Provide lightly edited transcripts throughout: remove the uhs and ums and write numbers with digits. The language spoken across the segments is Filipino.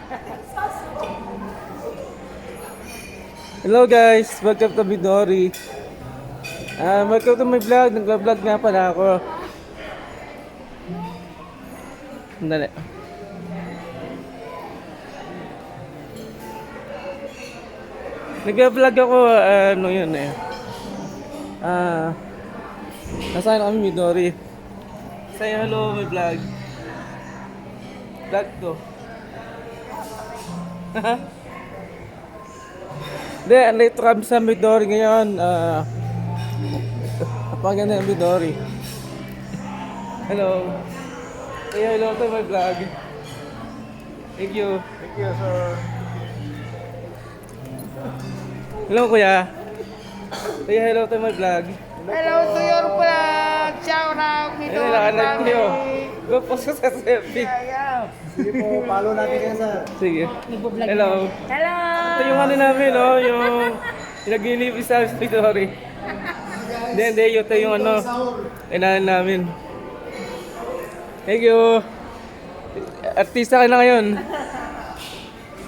Hello guys, welcome to Midori. Welcome to my vlog. Nagba-vlog nga pala ako. Sandali. Nagba-vlog ako, ano yun eh. Nasaan kami Midori. Say hello, my vlog. Vlog to. Hindi, late kami sa Midori ngayon. Napaganda yung Midori. Hello. Say hello to my vlog. Thank you. Thank you, sir. Hello kuya. Say hello to my vlog. Hello to your vlog! Shout out! Ito Ayun, nakalag niyo. Go post ko sa selfie. Sige po, follow natin kayo, sir. Sige. Hello. Hello! Ito yung ano namin, oh, yung pinaglilibis sa Midori. Hindi, ito yung ano, inahan namin. Thank you. Artista ka na ngayon.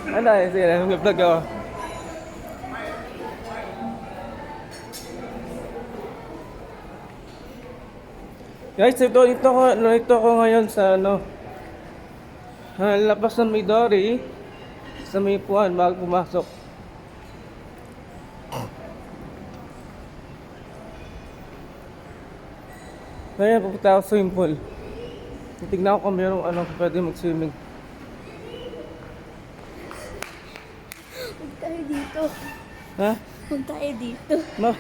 Ano, sige, mag-vlog ako. Guys, ito ko ngayon sa ano, labas ng Midori sa may puwan bago pumasok. Kaya pupunta ako sa swimming pool. Titignan ko kung mayroong ano, pwede mag-swimming. Huwag tayo dito. Ha? Huwag tayo dito. Ma?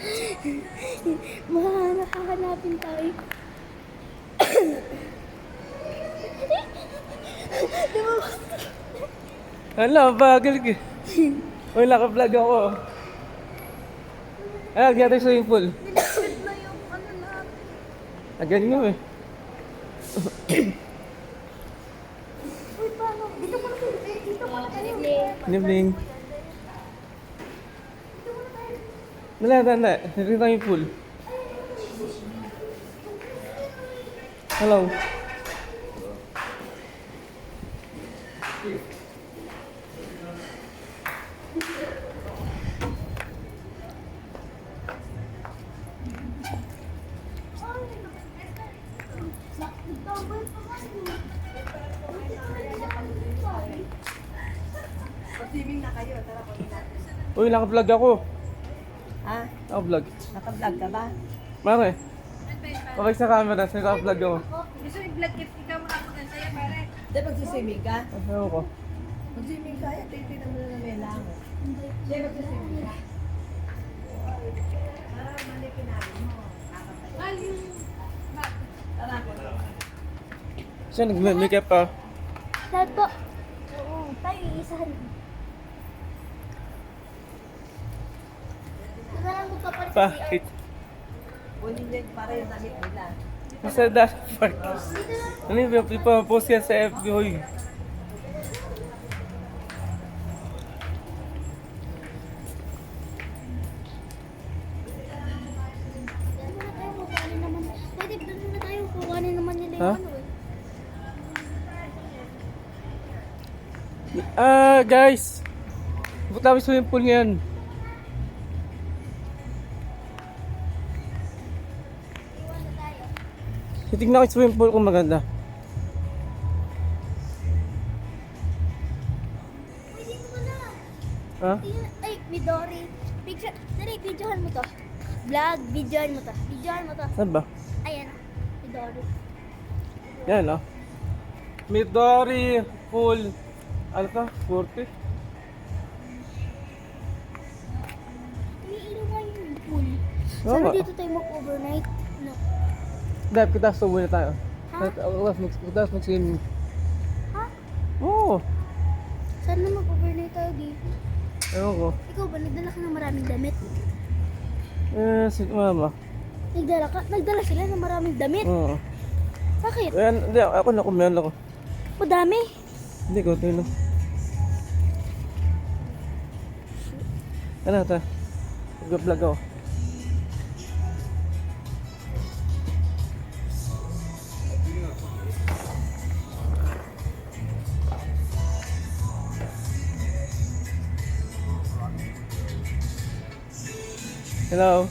Hahanapin tayo. Hala, bagal ka. Uy, naka-vlog ako. Ay, nagyari sa swimming pool. Nilagpit na yung ano natin. Agan nyo eh. Uy, paano? Dito ko na tayo. Dito ko na tayo. Good evening. Wala. Nandito tayo yung pool. Hello. Pag-swimming na kayo, tara po natin. Uy, naka-vlog ako. Ha? Naka-vlog. Naka-vlog ka ba? Mare. Okay sa camera, sa naka-vlog ako. Gusto yung vlog kit, ikaw makapaganda sa'yo, pare. Di mag-swimming ka? Ayaw ko. Mag-swimming ka, titignan mo na na may lang. Di mag-swimming ka? Para malipin namin mo. Mahal yung... Tara. Siya nag-makeup pa. Dad po. Oo, tayo iisahan. Nagalang mo pa pa. Bakit? Kunin din para yung damit nila. Nasa dashboard. Ano yung ipapost yan sa FB, hoy? Pwede doon muna tayo. Kuhanin naman nila Ha? yung ano eh. Guys. Punta kami swimming pool ngayon. Titignan ko yung swimming pool kung maganda. Pwede mo na. Ha? Ay, Midori. Picture. Dali, videohan mo to. Vlog, videohan mo to. Videohan mo to. Saan ba? Ayan. Midori. Yan, oh. Midori pool. Ano ka? 40? Umiilaw nga yung pool. Oo Sana nga. dito tayo mag-overnight. No. Dahil kita sa muna tayo. Ha? Tapos mag-swimming. Ha? Oo. Sana mag-overnight tayo dito. Ewan ko. Ikaw ba, nagdala ka ng maraming damit? Si mama. Nagdala ka? Nagdala sila ng maraming damit? Oo. Bakit? Hindi, ako na kumain ako. Madami. Hindi ko, ito lang. Ano, ito? Mag-vlog ako. Hello.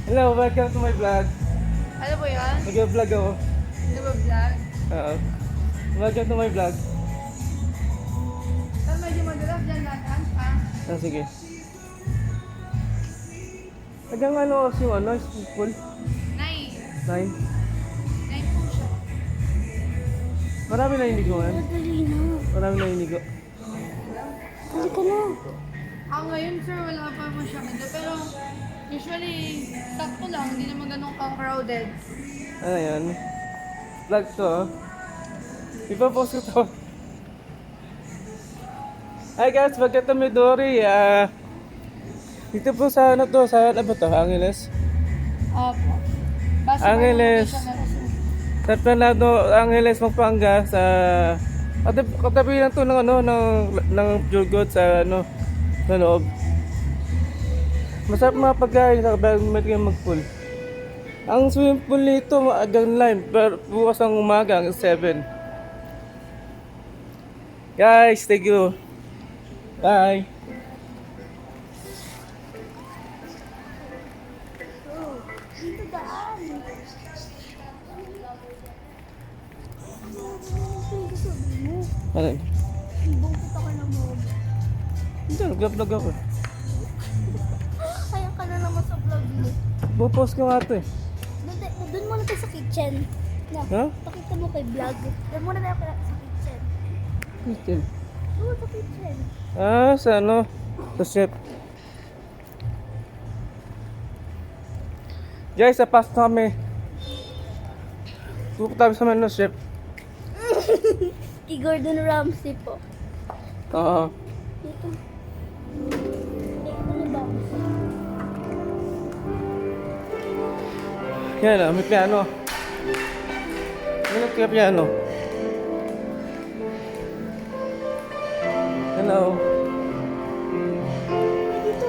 Hello, welcome to my vlog. Ano po yan? Nag-vlog ako. Ano ba vlog? Oo. Welcome to my vlog. Saan medyo madulas dyan natin? Ah, sige. Hanggang ano kasi yung ano, full? 9. 9. 9 po siya. Marami na inigo yan. Madali na. Marami na inigo. Dali ka na. Ngayon sir, wala pa masyado. Pero usually, sakto lang. Hindi naman ganun crowded. Ano yan? Vlog to ah. Ipapost ko to. Hi guys, welcome to Midori. Dito po sa ano to, sa ano ba to? Angeles? Opo. Base Angeles. Sa Planado, Angeles, Pampanga sa katabi lang to ng ano ng Pure Gold sa ano sa loob. Masarap mga pagkain sa bago mag-pool. Ang swimming pool nito maagang lime, pero bukas ang umaga ang 7. Guys, thank you. Bye. Dito daan. Ano sabi mo? Ano? Bungkot ako ng mob. Hindi, nag-vlog ako. Kaya ka na naman sa vlog mo. Bupost ko nga ito eh. Doon muna tayo sa kitchen. Na, Ha? pakita mo kay vlog. Doon muna tayo sa kitchen. Kitchen. Oo, sa kitchen. Ah, sa ano? Sa chef. Guys, sa past kami. Pupunta kami sa menu chef. Kay Gordon Ramsay po. Oo. Dito. Dito na ba? Yan ah, may piano. May nagka-piano. Hello. Dito.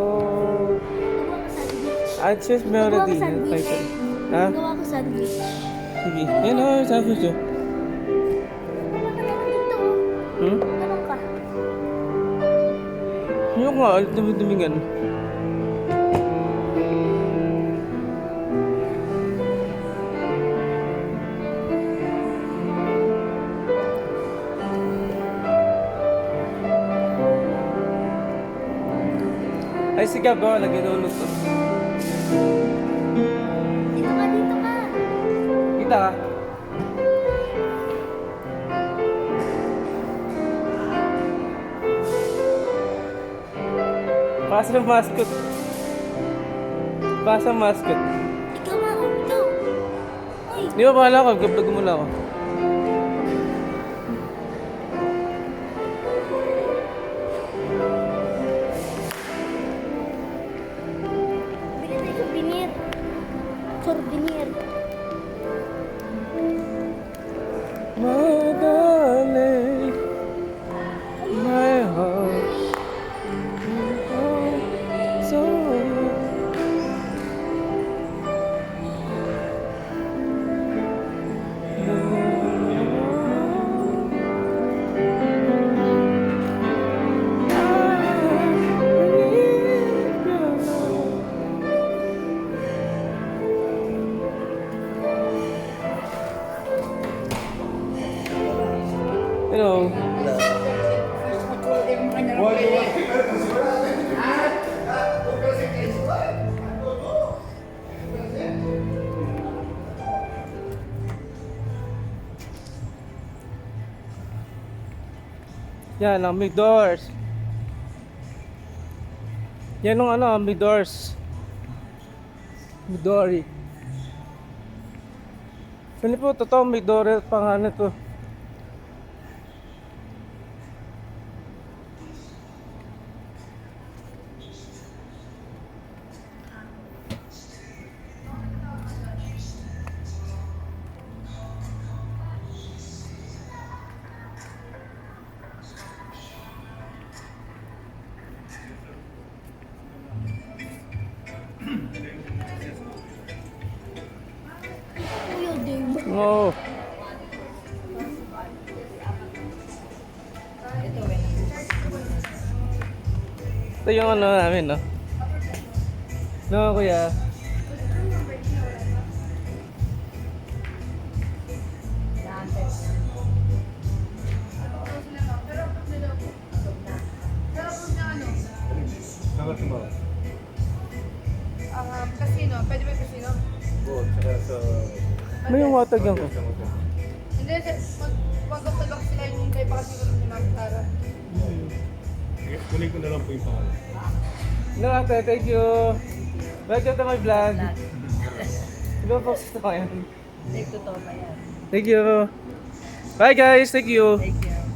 Gawa ko sandwich. I choose melody. Gawa ko sandwich. Ha? Gawa ko sandwich. Sige. Yan o, sabi ko. Wala ka naman dito. Hmm? Ano ka? Yung nga, dumi-dumingan. Ay, sige ba? Nag-inulot to. Dito ka, dito ka. Kita ka? Pasa mascot. Pasa mascot. Ikaw nga, ikaw. Ay, Di ba bahala ako? Gablog muna ako. bili tayo souvenir. Souvenir. My darling, my heart, so Hello. Yan ang Midors. Yan ang ano, Midors. Midori. Saan po totoo Midori pangalan to? Oo. Ito yung ano namin, no? No, kuya. Casino. Pwede ba yung casino? May yung water gun ko. Hindi, mag-up sila yung hintay pa kasi ni Ma'am Sara. Kunin ko na lang po yung pangalan. No, ate, thank you. Welcome to my vlog. Go post ito kayo. Totoo ba yan? Thank you. Bye guys, thank you. Thank you.